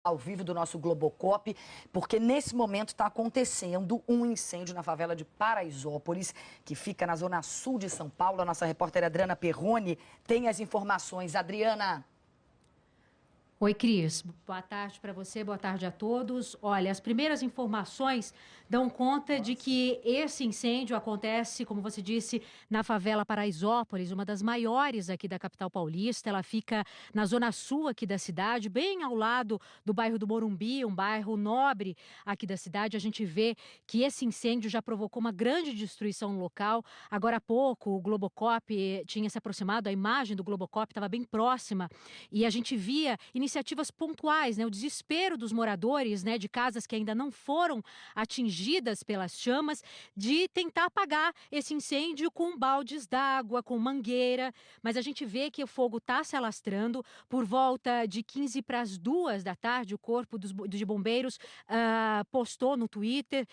ao vivo do nosso Globocop, porque nesse momento está acontecendo um incêndio na favela de Paraisópolis, que fica na zona sul de São Paulo. A nossa repórter Adriana Perrone tem as informações. Adriana. Oi, Cris. Boa tarde para você, boa tarde a todos. Olha, as primeiras informações dão conta de que esse incêndio acontece, como você disse, na favela Paraisópolis, uma das maiores aqui da capital paulista. Ela fica na zona sul aqui da cidade, bem ao lado do bairro do Morumbi, um bairro nobre aqui da cidade. A gente vê que esse incêndio já provocou uma grande destruição no local. Agora há pouco, o Globocop tinha se aproximado, a imagem do Globocop estava bem próxima e a gente via iniciativas pontuais, né? O desespero dos moradores, né, de casas que ainda não foram atingidas pelas chamas, de tentar apagar esse incêndio com baldes d'água, com mangueira, mas a gente vê que o fogo está se alastrando. Por volta de 15 para as 2 da tarde, o Corpo de Bombeiros postou no Twitter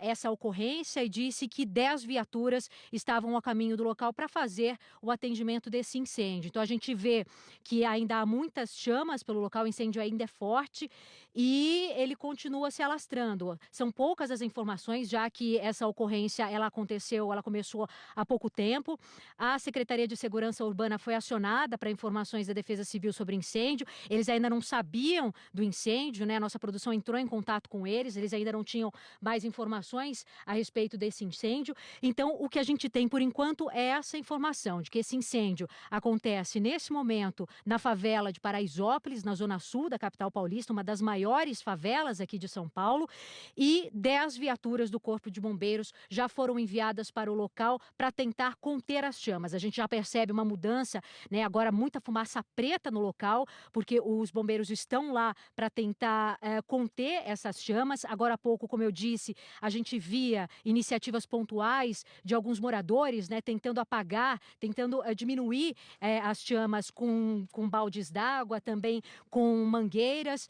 essa ocorrência e disse que 10 viaturas estavam a caminho do local para fazer o atendimento desse incêndio. Então a gente vê que ainda há muitas chamas pelo local, o incêndio ainda é forte e ele continua se alastrando. São poucas as informações, já que essa ocorrência ela começou há pouco tempo. A Secretaria de Segurança Urbana foi acionada para informações da Defesa Civil sobre incêndio. Eles ainda não sabiam do incêndio, né? A nossa produção entrou em contato com eles ainda não tinham mais informações a respeito desse incêndio. Então, o que a gente tem por enquanto é essa informação de que esse incêndio acontece nesse momento na favela de Paraisópolis, na zona sul da capital paulista, uma das maiores favelas aqui de São Paulo, e 10 viaturas do Corpo de Bombeiros já foram enviadas para o local para tentar conter as chamas. A gente já percebe uma mudança, né? Agora muita fumaça preta no local, porque os bombeiros estão lá para tentar conter essas chamas. Agora há pouco, como eu disse, a gente via iniciativas pontuais de alguns moradores, né, tentando apagar, tentando diminuir as chamas com baldes d'água, também com mangueiras,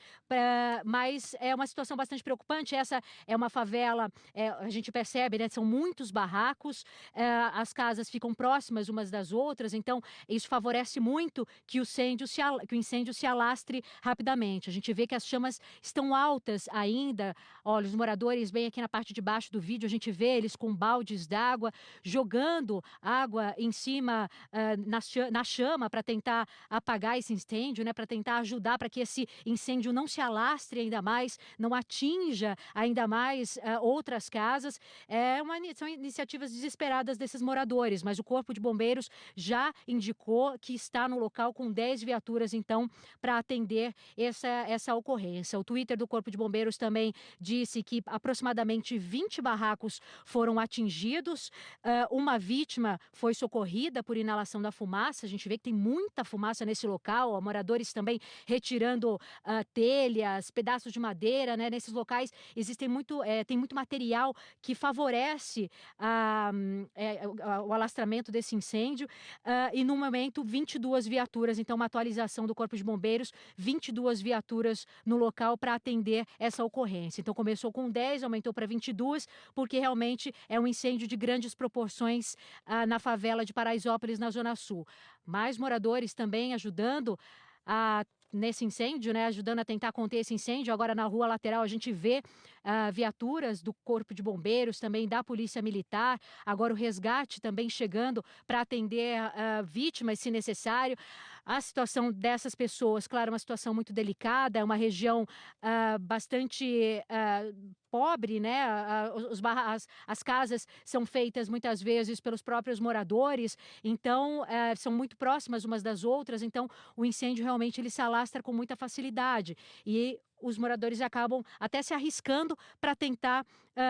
mas é uma situação bastante preocupante. Essa é uma favela, a gente percebe, né, são muitos barracos, as casas ficam próximas umas das outras, então isso favorece muito que o incêndio se alastre rapidamente. A gente vê que as chamas estão altas ainda. Olha, os moradores, bem aqui na parte de baixo do vídeo, a gente vê eles com baldes d'água, jogando água em cima na chama para tentar apagar esse incêndio, né, para tentar ajudar para que esse incêndio não se alastre ainda mais, não atinja ainda mais outras casas. São iniciativas desesperadas desses moradores, mas o Corpo de Bombeiros já indicou que está no local com 10 viaturas, então, para atender essa ocorrência. O Twitter do Corpo de Bombeiros também disse que aproximadamente 20 barracos foram atingidos, uma vítima foi socorrida por inalação da fumaça. A gente vê que tem muita fumaça nesse local, moradores também retirando telhas, pedaços de madeira, né? Nesses locais tem muito material que favorece o alastramento desse incêndio, e no momento 22 viaturas, então uma atualização do Corpo de Bombeiros, 22 viaturas no local para atender essa ocorrência. Então começou com 10, aumentou para 22, porque realmente é um incêndio de grandes proporções na favela de Paraisópolis, na Zona Sul. Mais moradores também ajudando nesse incêndio, né, ajudando a tentar conter esse incêndio. Agora na rua lateral a gente vê viaturas do Corpo de Bombeiros, também da Polícia Militar, agora o resgate também chegando para atender vítimas se necessário. A situação dessas pessoas, claro, é uma situação muito delicada, é uma região bastante pobre, né? As casas são feitas muitas vezes pelos próprios moradores, então são muito próximas umas das outras, então o incêndio realmente ele se alastra com muita facilidade e os moradores acabam até se arriscando para tentar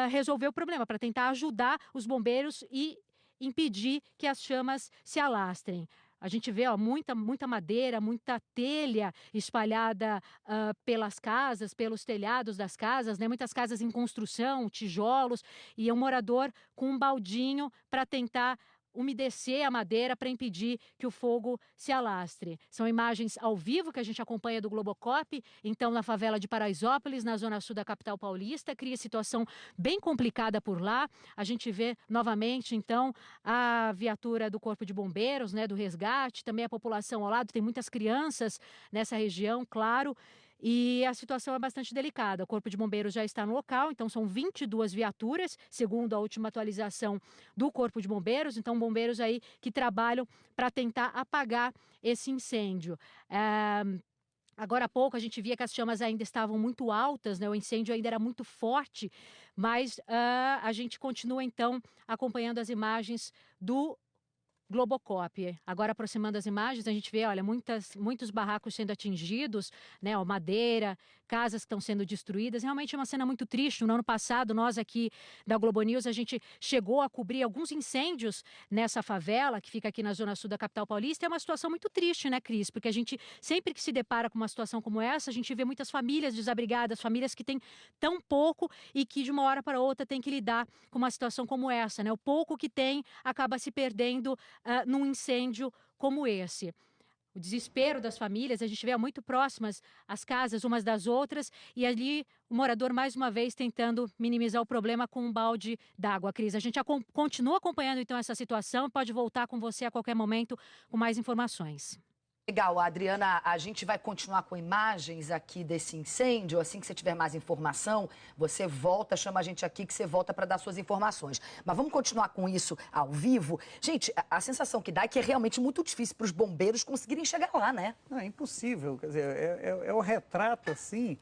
resolver o problema, para tentar ajudar os bombeiros e impedir que as chamas se alastrem. A gente vê muita madeira, muita telha espalhada pelas casas, pelos telhados das casas, né? Muitas casas em construção, tijolos, e um morador com um baldinho para tentar umedecer a madeira para impedir que o fogo se alastre. São imagens ao vivo que a gente acompanha do Globocop, então na favela de Paraisópolis, na zona sul da capital paulista. Cria situação bem complicada por lá. A gente vê novamente, então, a viatura do Corpo de Bombeiros, né, do resgate, também a população ao lado, tem muitas crianças nessa região, claro. e a situação é bastante delicada. O Corpo de Bombeiros já está no local, então são 22 viaturas, segundo a última atualização do Corpo de Bombeiros. Então, bombeiros aí que trabalham para tentar apagar esse incêndio. Agora há pouco a gente via que as chamas ainda estavam muito altas, né? O incêndio ainda era muito forte, mas a gente continua então acompanhando as imagens do Globocop. Agora, aproximando as imagens, a gente vê, olha, muitos barracos sendo atingidos, né? Ó, madeira, casas que estão sendo destruídas. Realmente é uma cena muito triste. No ano passado, nós aqui da Globo News, a gente chegou a cobrir alguns incêndios nessa favela, que fica aqui na zona sul da capital paulista. É uma situação muito triste, né, Cris? Porque a gente, sempre que se depara com uma situação como essa, a gente vê muitas famílias desabrigadas, famílias que têm tão pouco e que de uma hora para outra têm que lidar com uma situação como essa, né? O pouco que tem acaba se perdendo num incêndio como esse. O desespero das famílias, a gente vê muito próximas as casas umas das outras e ali o morador mais uma vez tentando minimizar o problema com um balde d'água. Cris, a gente continua acompanhando então essa situação, pode voltar com você a qualquer momento com mais informações. Legal, Adriana, a gente vai continuar com imagens aqui desse incêndio. Assim que você tiver mais informação, você volta, chama a gente aqui que você volta para dar suas informações. Mas vamos continuar com isso ao vivo. Gente, a sensação que dá é que é realmente muito difícil para os bombeiros conseguirem chegar lá, né? Não, é impossível, quer dizer, é o retrato, assim,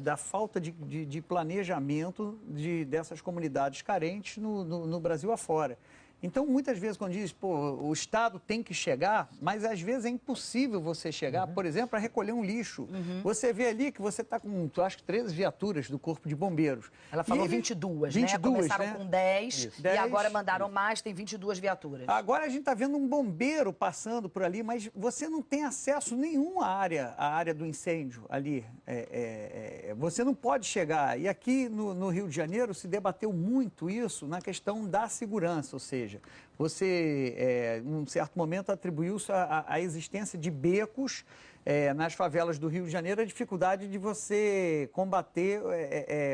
da falta de planejamento dessas comunidades carentes no Brasil afora. Então, muitas vezes, quando diz, pô, o Estado tem que chegar, mas às vezes é impossível você chegar, por exemplo, para recolher um lixo. Você vê ali que você está com, acho que 13 viaturas do Corpo de Bombeiros. Ela falou 22, né? Começaram com 10 e agora mandaram mais, tem 22 viaturas. Agora a gente está vendo um bombeiro passando por ali, mas você não tem acesso nenhum à área do incêndio ali. Você não pode chegar. E aqui no Rio de Janeiro se debateu muito isso na questão da segurança, ou seja, você, em um certo momento, atribuiu-se a existência de becos nas favelas do Rio de Janeiro, a dificuldade de você combater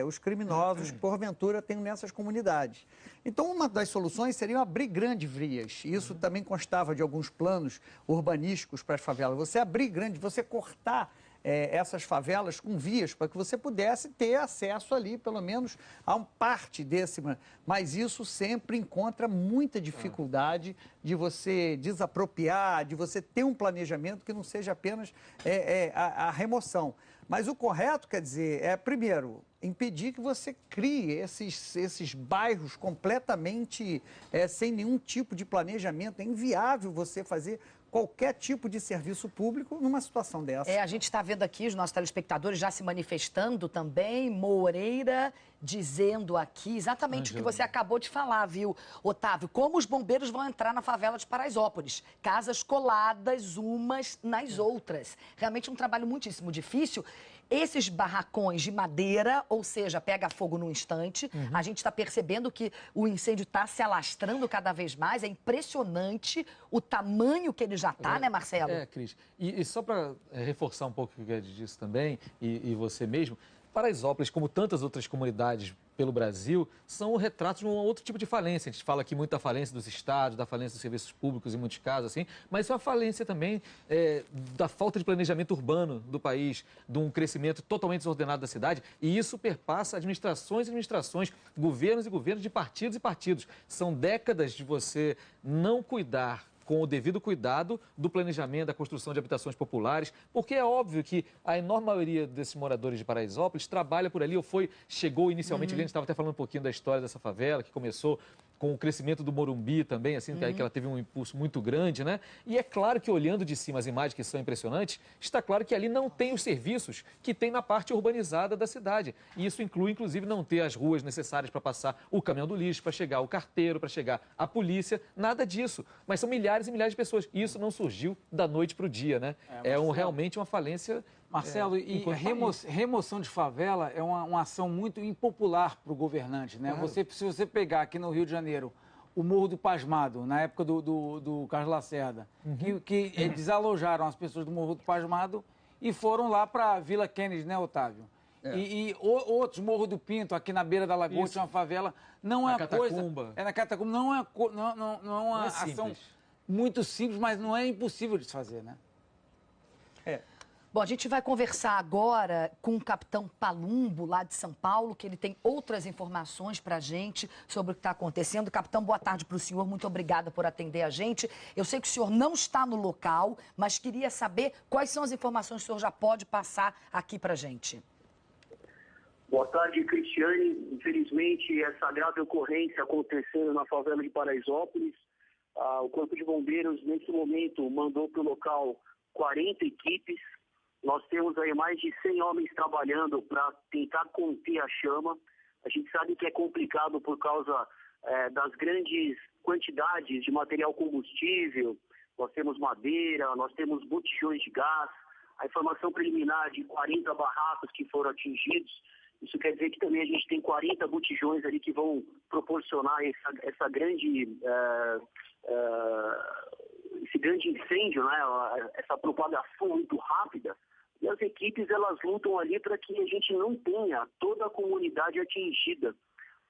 os criminosos que, porventura, tem nessas comunidades. Então, uma das soluções seria abrir grandes vias. Isso também constava de alguns planos urbanísticos para as favelas. Você abrir você cortar essas favelas com vias para que você pudesse ter acesso ali, pelo menos, a uma parte desse. Mas isso sempre encontra muita dificuldade de você desapropriar, de você ter um planejamento que não seja apenas a remoção. Mas o correto, quer dizer, primeiro, impedir que você crie esses bairros completamente sem nenhum tipo de planejamento. É inviável você fazer qualquer tipo de serviço público numa situação dessa. A gente está vendo aqui os nossos telespectadores já se manifestando também. Moreira dizendo aqui exatamente o que você acabou de falar, viu, Otávio? Como os bombeiros vão entrar na favela de Paraisópolis. Casas coladas umas nas outras. Realmente um trabalho muitíssimo difícil. Esses barracões de madeira, ou seja, pega fogo num instante. A gente está percebendo que o incêndio está se alastrando cada vez mais. É impressionante o tamanho que ele já está, né, Marcelo? Cris. E só para reforçar um pouco o que eu disse também, e você mesmo, Paraisópolis, como tantas outras comunidades pelo Brasil, são retratos de um outro tipo de falência. A gente fala aqui muito da falência dos estados, da falência dos serviços públicos, em muitos casos, assim, mas é uma falência também da falta de planejamento urbano do país, de um crescimento totalmente desordenado da cidade, e isso perpassa administrações e administrações, governos e governos, de partidos e partidos. São décadas de você não cuidar com o devido cuidado do planejamento, da construção de habitações populares, porque é óbvio que a enorme maioria desses moradores de Paraisópolis trabalha por ali ou chegou inicialmente, a gente estava até falando um pouquinho da história dessa favela, que começou com o crescimento do Morumbi também, assim, que ela teve um impulso muito grande, né? E é claro que, olhando de cima as imagens que são impressionantes, está claro que ali não tem os serviços que tem na parte urbanizada da cidade. E isso inclui, inclusive, não ter as ruas necessárias para passar o caminhão do lixo, para chegar o carteiro, para chegar a polícia, nada disso. Mas são milhares e milhares de pessoas. E isso não surgiu da noite para o dia, né? Realmente uma falência... Marcelo, remoção de favela é uma ação muito impopular para o governante, né? Claro. Se você pegar aqui no Rio de Janeiro o Morro do Pasmado, na época do Carlos Lacerda, que desalojaram as pessoas do Morro do Pasmado e foram lá para a Vila Kennedy, né, Otávio? E outros, Morro do Pinto, aqui na beira da Lagoa, tinha uma favela. Não é uma coisa... na Catacumba. Não é uma ação muito simples, mas não é impossível de se fazer, né? Bom, a gente vai conversar agora com o capitão Palumbo, lá de São Paulo, que ele tem outras informações para a gente sobre o que está acontecendo. Capitão, boa tarde para o senhor, muito obrigada por atender a gente. Eu sei que o senhor não está no local, mas queria saber quais são as informações que o senhor já pode passar aqui para a gente. Boa tarde, Cristiane. Infelizmente, essa grave ocorrência acontecendo na favela de Paraisópolis. O Corpo de Bombeiros, nesse momento, mandou para o local 40 equipes. Nós temos aí mais de 100 homens trabalhando para tentar conter a chama. A gente sabe que é complicado por causa das grandes quantidades de material combustível. Nós temos madeira, nós temos botijões de gás. A informação preliminar de 40 barracos que foram atingidos. Isso quer dizer que também a gente tem 40 botijões ali que vão proporcionar esse grande incêndio, né? Essa propagação muito rápida. E as equipes, elas lutam ali para que a gente não tenha toda a comunidade atingida,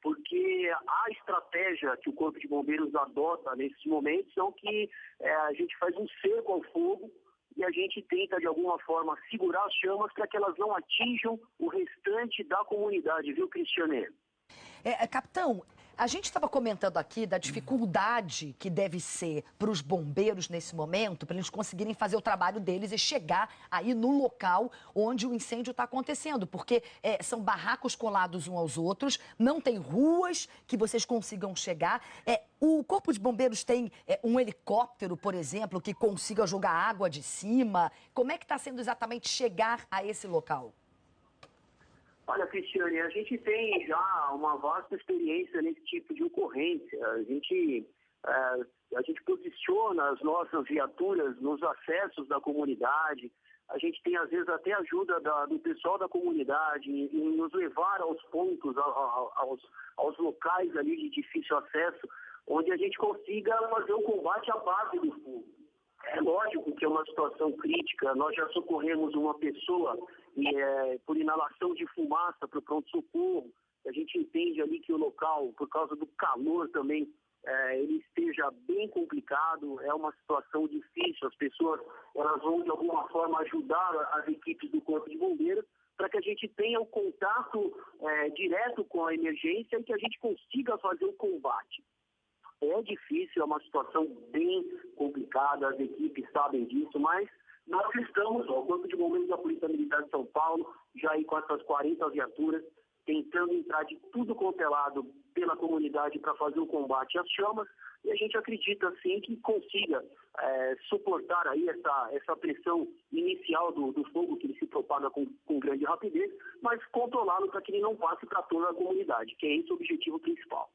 porque a estratégia que o Corpo de Bombeiros adota nesses momentos são que a gente faz um cerco ao fogo e a gente tenta, de alguma forma, segurar as chamas para que elas não atinjam o restante da comunidade, viu, Cristiane? Capitão, a gente estava comentando aqui da dificuldade que deve ser para os bombeiros nesse momento, para eles conseguirem fazer o trabalho deles e chegar aí no local onde o incêndio está acontecendo, porque são barracos colados uns aos outros, não tem ruas que vocês consigam chegar. O Corpo de Bombeiros tem um helicóptero, por exemplo, que consiga jogar água de cima. Como é que está sendo exatamente chegar a esse local? Olha, Cristiane, a gente tem já uma vasta experiência nesse tipo de ocorrência. A gente posiciona as nossas viaturas nos acessos da comunidade. A gente tem, às vezes, até ajuda do pessoal da comunidade em nos levar aos pontos, aos locais ali de difícil acesso, onde a gente consiga fazer o combate à base do fogo. É lógico que é uma situação crítica. Nós já socorremos uma pessoa por inalação de fumaça para o pronto-socorro. A gente entende ali que o local, por causa do calor também, ele esteja bem complicado. É uma situação difícil. As pessoas elas vão, de alguma forma, ajudar as equipes do Corpo de Bombeiros para que a gente tenha um contato direto com a emergência e que a gente consiga fazer o combate. É difícil, é uma situação bem complicada, as equipes sabem disso, mas nós estamos, o Corpo de Bombeiros da Polícia Militar de São Paulo, já aí com essas 40 viaturas, tentando entrar de tudo quanto é lado pela comunidade para fazer o combate às chamas, e a gente acredita, sim, que consiga suportar aí essa pressão inicial do fogo, que ele se propaga com grande rapidez, mas controlá-lo para que ele não passe para toda a comunidade, que é esse o objetivo principal.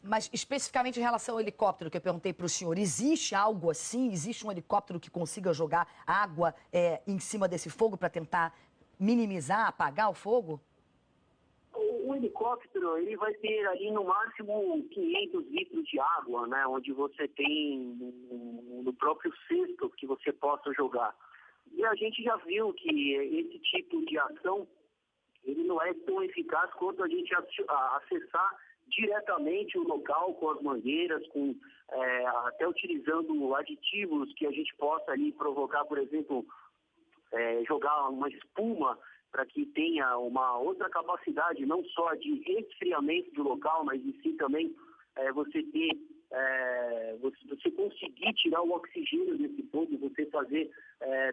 Mas especificamente em relação ao helicóptero que eu perguntei para o senhor, existe algo assim? Existe um helicóptero que consiga jogar água em cima desse fogo para tentar minimizar, apagar o fogo? O helicóptero, ele vai ter ali no máximo 500 litros de água, né? Onde você tem no próprio cesto que você possa jogar. E a gente já viu que esse tipo de ação, ele não é tão eficaz quanto a gente acessar diretamente o local com as mangueiras, até utilizando aditivos que a gente possa ali provocar, por exemplo, jogar uma espuma para que tenha uma outra capacidade, não só de resfriamento do local, mas em si também você conseguir tirar o oxigênio desse fogo, você fazer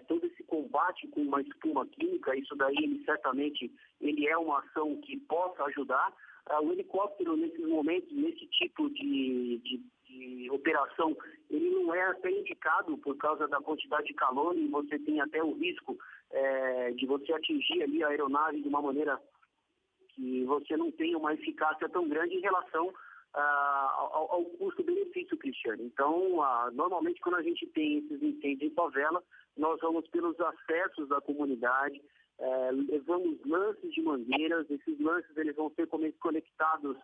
todo esse combate com uma espuma química. Isso daí, certamente, ele é uma ação que possa ajudar. O helicóptero, nesses momentos, nesse tipo de operação, ele não é até indicado por causa da quantidade de calor e você tem até o risco de você atingir ali a aeronave de uma maneira que você não tenha uma eficácia tão grande em relação ao custo-benefício, Cristiane. Então, normalmente, quando a gente tem esses incêndios em favela, nós vamos pelos acessos da comunidade, levamos lances de mangueiras. Esses lances eles vão ser conectados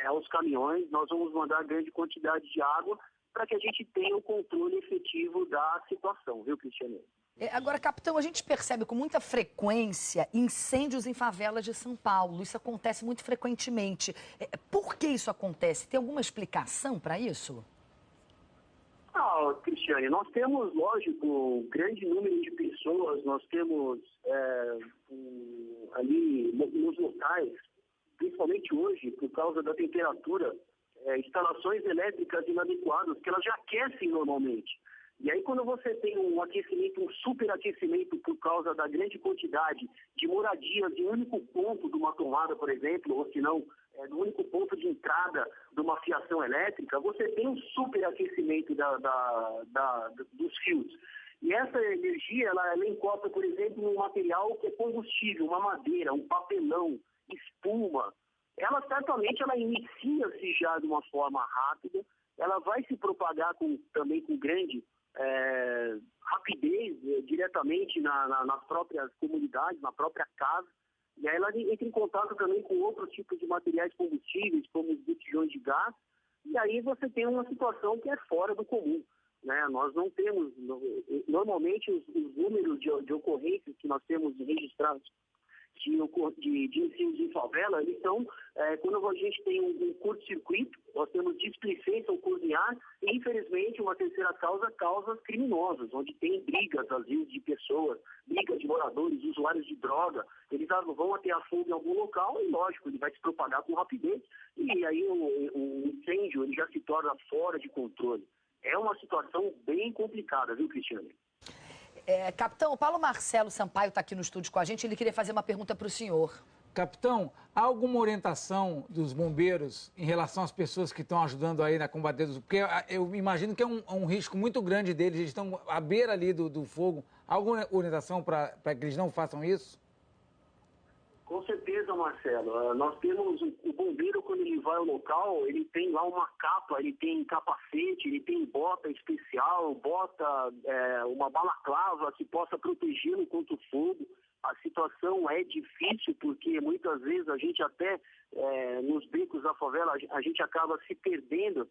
aos caminhões. Nós vamos mandar grande quantidade de água para que a gente tenha o controle efetivo da situação, viu, Cristiane? Agora, capitão, a gente percebe com muita frequência incêndios em favelas de São Paulo. Isso acontece muito frequentemente. Por que isso acontece? Tem alguma explicação para isso? Cristiane, nós temos, lógico, um grande número de pessoas, nós temos ali nos locais, principalmente hoje, por causa da temperatura, instalações elétricas inadequadas, que elas já aquecem normalmente. E aí, quando você tem um aquecimento, um superaquecimento por causa da grande quantidade de moradias em um único ponto de uma tomada, por exemplo, ou se não, no único ponto de entrada de uma fiação elétrica, você tem um superaquecimento dos fios. E essa energia, ela encosta, por exemplo, um material que é combustível, uma madeira, um papelão, espuma. Ela certamente inicia-se já de uma forma rápida, ela vai se propagar também com grande rapidez diretamente nas próprias comunidades, na própria casa, e aí ela entra em contato também com outros tipos de materiais combustíveis, como os botijões de gás, e aí você tem uma situação que é fora do comum, né? Nós não temos, normalmente os números de ocorrências que nós temos registrados de incêndios em favela, eles são, quando a gente tem um curto-circuito, nós temos displicência ou cozinhar, e infelizmente uma terceira causa, causas criminosas, onde tem brigas, às vezes, de pessoas, brigas de moradores, usuários de droga, eles vão até a fogo em algum local e, lógico, ele vai se propagar com rapidez, e aí o incêndio ele já se torna fora de controle. É uma situação bem complicada, viu, Cristiane? Capitão, o Paulo Marcelo Sampaio está aqui no estúdio com a gente, ele queria fazer uma pergunta para o senhor. Capitão, há alguma orientação dos bombeiros em relação às pessoas que estão ajudando aí na combater? Porque eu imagino que é um risco muito grande deles, eles estão à beira ali do fogo. Há alguma orientação para que eles não façam isso? Com certeza, Marcelo. Nós temos o bombeiro, quando ele vai ao local, ele tem lá uma capa, ele tem capacete, ele tem bota especial, uma balaclava que possa protegê-lo contra o fogo. A situação é difícil porque muitas vezes a gente até nos becos da favela, a gente acaba se perdendo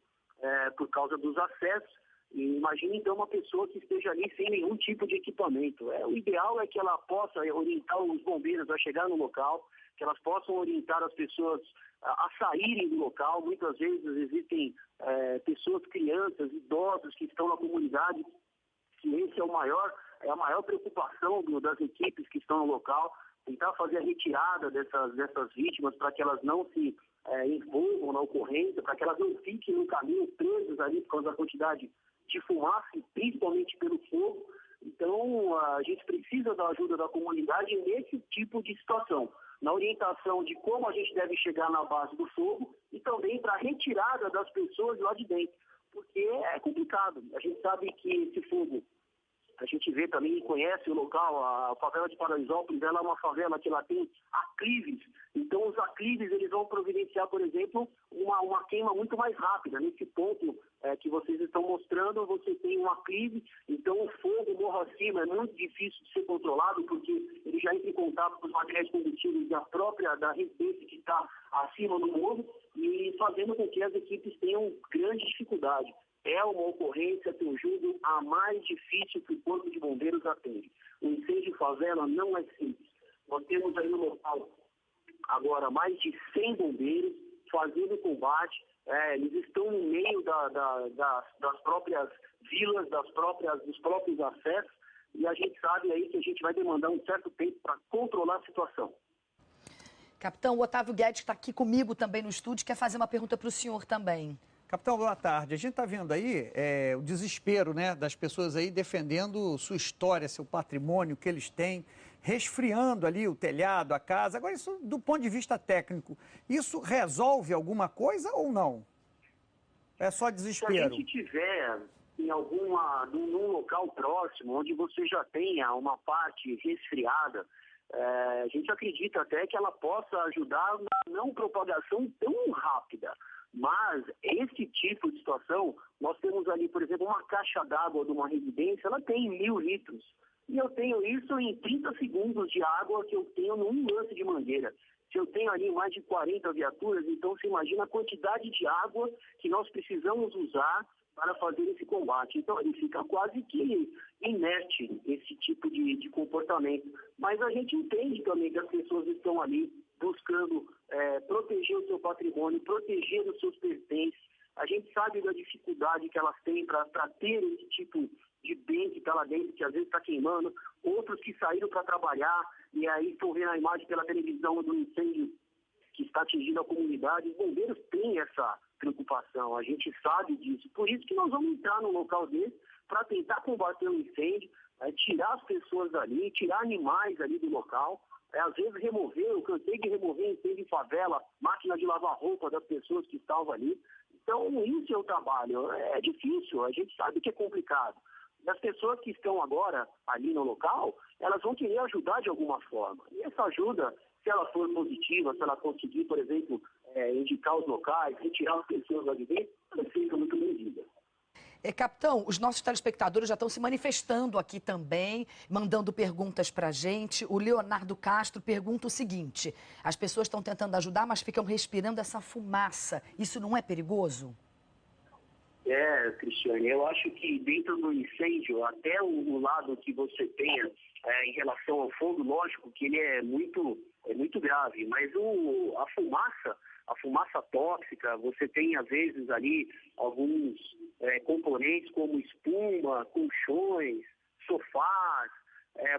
por causa dos acessos. E imagine então uma pessoa que esteja ali sem nenhum tipo de equipamento. O ideal é que ela possa orientar os bombeiros a chegar no local, que elas possam orientar as pessoas a saírem do local. Muitas vezes existem pessoas, crianças, idosos que estão na comunidade, que esse é a maior preocupação das equipes que estão no local, tentar fazer a retirada dessas vítimas para que elas não se envolvam na ocorrência, para que elas não fiquem no caminho presas ali por causa da quantidade de fumaça, principalmente pelo fogo. Então, a gente precisa da ajuda da comunidade nesse tipo de situação, na orientação de como a gente deve chegar na base do fogo e também para a retirada das pessoas lá de dentro, porque é complicado. A gente sabe que esse fogo, a gente vê também e conhece o local, a favela de Paraisópolis, ela é uma favela que ela tem aclives, então os aclives eles vão providenciar, por exemplo, uma queima muito mais rápida. Nesse ponto que vocês estão mostrando, você tem um aclive, então o fogo morro acima é muito difícil de ser controlado, porque ele já entra em contato com os materiais combustíveis da residência que está acima do morro, e fazendo com que as equipes tenham grande dificuldade. É uma ocorrência, que eu julgo, a mais difícil que o Corpo de Bombeiros atende. O incêndio em favela não é simples. Nós temos aí no local agora mais de 100 bombeiros fazendo combate. Eles estão no meio das próprias vilas, dos próprios acessos, e a gente sabe aí que a gente vai demandar um certo tempo para controlar a situação. Capitão, o Otávio Guedes está aqui comigo também no estúdio, quer fazer uma pergunta para o senhor também. Capitão, boa tarde. A gente está vendo aí o desespero, né, das pessoas aí defendendo sua história, seu patrimônio, o que eles têm, resfriando ali o telhado, a casa. Agora, isso do ponto de vista técnico, isso resolve alguma coisa ou não? É só desespero? Se a gente tiver num local próximo, onde você já tenha uma parte resfriada, a gente acredita até que ela possa ajudar na não propagação tão rápida. Mas esse tipo de situação, nós temos ali, por exemplo, uma caixa d'água de uma residência, ela tem 1.000 litros. E eu tenho isso em 30 segundos de água que eu tenho num lance de mangueira. Se eu tenho ali mais de 40 viaturas, então você imagina a quantidade de água que nós precisamos usar para fazer esse combate. Então ele fica quase que inerte, esse tipo de comportamento. Mas a gente entende também que as pessoas estão ali buscando proteger o seu patrimônio, proteger os seus pertences. A gente sabe da dificuldade que elas têm para ter esse tipo de bem que está lá dentro, que às vezes está queimando, outros que saíram para trabalhar e aí estão vendo a imagem pela televisão do incêndio que está atingindo a comunidade. Os bombeiros têm essa preocupação, a gente sabe disso. Por isso que nós vamos entrar num local desse para tentar combater o incêndio, tirar as pessoas dali, tirar animais ali do local. Às vezes eu cansei de remover incêndio em favela, máquina de lavar roupa das pessoas que estavam ali. Então, isso é o trabalho. É difícil, a gente sabe que é complicado. As pessoas que estão agora ali no local, elas vão querer ajudar de alguma forma. E essa ajuda, se ela for positiva, se ela conseguir, por exemplo, indicar os locais, retirar as pessoas lá de dentro, ela fica muito bem-vinda. Capitão, os nossos telespectadores já estão se manifestando aqui também, mandando perguntas para a gente. O Leonardo Castro pergunta o seguinte: as pessoas estão tentando ajudar, mas ficam respirando essa fumaça. Isso não é perigoso? Cristiane, eu acho que dentro do incêndio, até o lado que você tenha em relação ao fogo, lógico que ele é muito grave, mas a fumaça tóxica, você tem às vezes ali alguns componentes como espuma, colchões, sofás,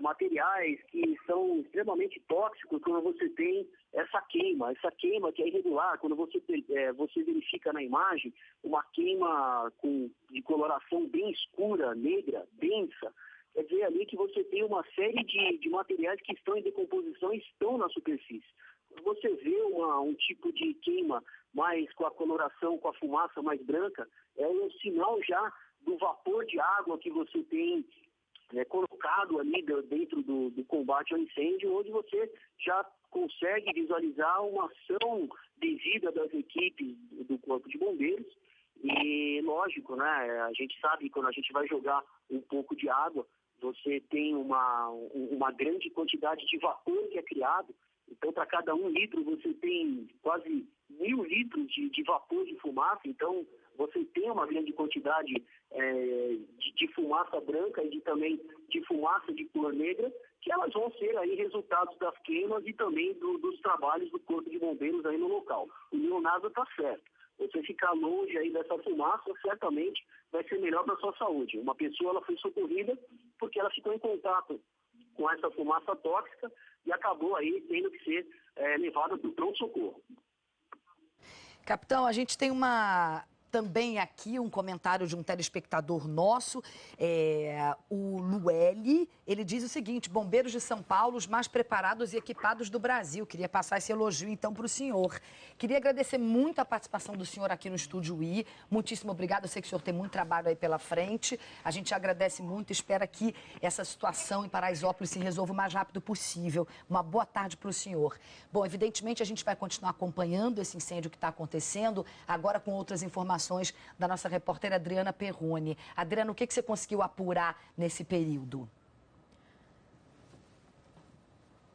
materiais que são extremamente tóxicos quando você tem essa queima que é irregular, quando você verifica na imagem uma queima de coloração bem escura, negra, densa, quer dizer ali que você tem uma série de materiais que estão em decomposição e estão na superfície. Quando você vê um tipo de queima mais com a coloração, com a fumaça mais branca, é um sinal já do vapor de água que você tem colocado ali dentro do combate ao incêndio, onde você já consegue visualizar uma ação devida das equipes do Corpo de Bombeiros. E, lógico, né, a gente sabe que quando a gente vai jogar um pouco de água, você tem uma grande quantidade de vapor que é criado. Então, para cada 1 litro, você tem quase 1.000 litros de vapor de fumaça. Então, você tem uma grande quantidade de fumaça branca e também de fumaça de cor negra, que elas vão ser aí resultados das queimas e também dos trabalhos do Corpo de Bombeiros aí no local. O Leonardo está certo. Você ficar longe aí dessa fumaça, certamente vai ser melhor para a sua saúde. Uma pessoa ela foi socorrida porque ela ficou em contato com essa fumaça tóxica e acabou aí tendo que ser levada para o pronto-socorro. Capitão, a gente tem também aqui um comentário de um telespectador nosso, o Lueli. Ele diz o seguinte: bombeiros de São Paulo, os mais preparados e equipados do Brasil. Queria passar esse elogio, então, para o senhor. Queria agradecer muito a participação do senhor aqui no Estúdio I. Muitíssimo obrigado. Eu sei que o senhor tem muito trabalho aí pela frente. A gente agradece muito e espera que essa situação em Paraisópolis se resolva o mais rápido possível. Uma boa tarde para o senhor. Bom, evidentemente, a gente vai continuar acompanhando esse incêndio que está acontecendo, agora com outras informações da nossa repórter Adriana Perrone. Adriana, o que você conseguiu apurar nesse período?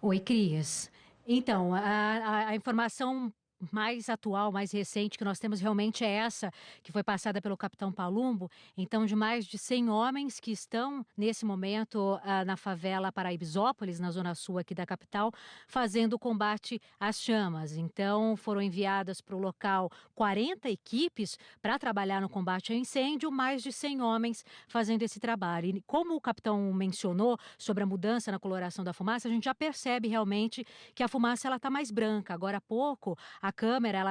Oi, Cris. Então, a informação mais atual, mais recente que nós temos realmente é essa, que foi passada pelo capitão Palumbo. Então, de mais de 100 homens que estão, nesse momento, na favela Paraisópolis, na zona sul aqui da capital, fazendo o combate às chamas. Então, foram enviadas para o local 40 equipes para trabalhar no combate ao incêndio, mais de 100 homens fazendo esse trabalho. E como o capitão mencionou sobre a mudança na coloração da fumaça, a gente já percebe realmente que a fumaça está mais branca. Agora há pouco, a câmera,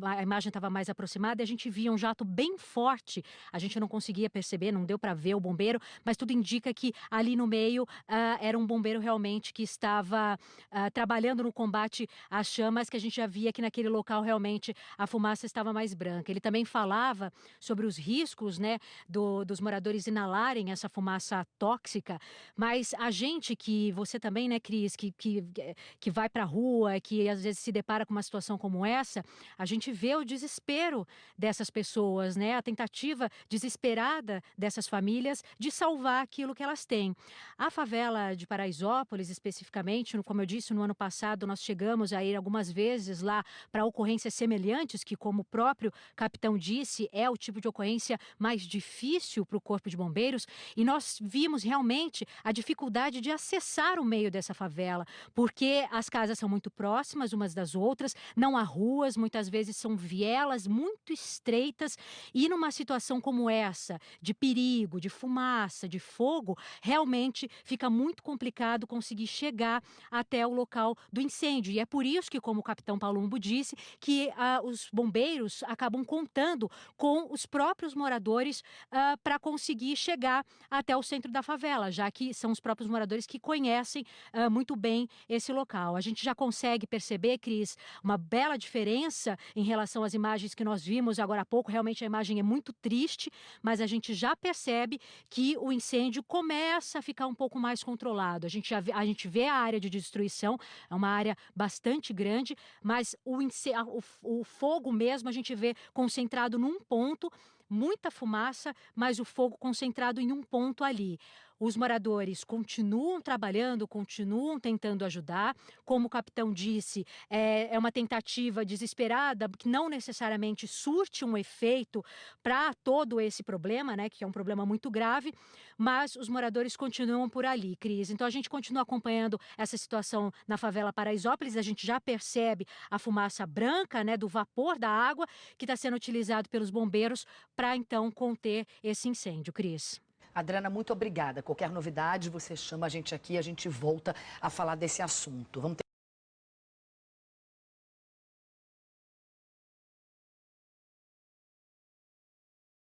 a imagem estava mais aproximada e a gente via um jato bem forte. A gente não conseguia perceber, não deu para ver o bombeiro, mas tudo indica que ali no meio era um bombeiro realmente que estava trabalhando no combate às chamas, que a gente já via que naquele local realmente a fumaça estava mais branca. Ele também falava sobre os riscos, né, dos moradores inalarem essa fumaça tóxica, mas a gente que, você também, né, Cris, que vai para a rua, que às vezes se depara com uma situação como essa, a gente vê o desespero dessas pessoas, né? A tentativa desesperada dessas famílias de salvar aquilo que elas têm. A favela de Paraisópolis, especificamente, como eu disse, no ano passado, nós chegamos a ir algumas vezes lá para ocorrências semelhantes, que, como o próprio capitão disse, é o tipo de ocorrência mais difícil para o Corpo de Bombeiros, e nós vimos realmente a dificuldade de acessar o meio dessa favela, porque as casas são muito próximas umas das outras, não há ruas, muitas vezes são vielas muito estreitas e numa situação como essa, de perigo, de fumaça, de fogo, realmente fica muito complicado conseguir chegar até o local do incêndio. E é por isso que, como o capitão Palumbo disse, que os bombeiros acabam contando com os próprios moradores para conseguir chegar até o centro da favela, já que são os próprios moradores que conhecem muito bem esse local. A gente já consegue perceber, Cris, uma bela diferença em relação às imagens que nós vimos agora há pouco. Realmente a imagem é muito triste, mas a gente já percebe que o incêndio começa a ficar um pouco mais controlado. A gente vê a área de destruição, é uma área bastante grande, mas o fogo mesmo a gente vê concentrado num ponto, muita fumaça, mas o fogo concentrado em um ponto ali. Os moradores continuam trabalhando, continuam tentando ajudar. Como o capitão disse, é uma tentativa desesperada que não necessariamente surte um efeito para todo esse problema, né, que é um problema muito grave, mas os moradores continuam por ali, Cris. Então a gente continua acompanhando essa situação na favela Paraisópolis. A gente já percebe a fumaça branca, né, do vapor da água que está sendo utilizado pelos bombeiros para então conter esse incêndio, Cris. Adriana, muito obrigada. Qualquer novidade, você chama a gente aqui, a gente volta a falar desse assunto. Vamos ter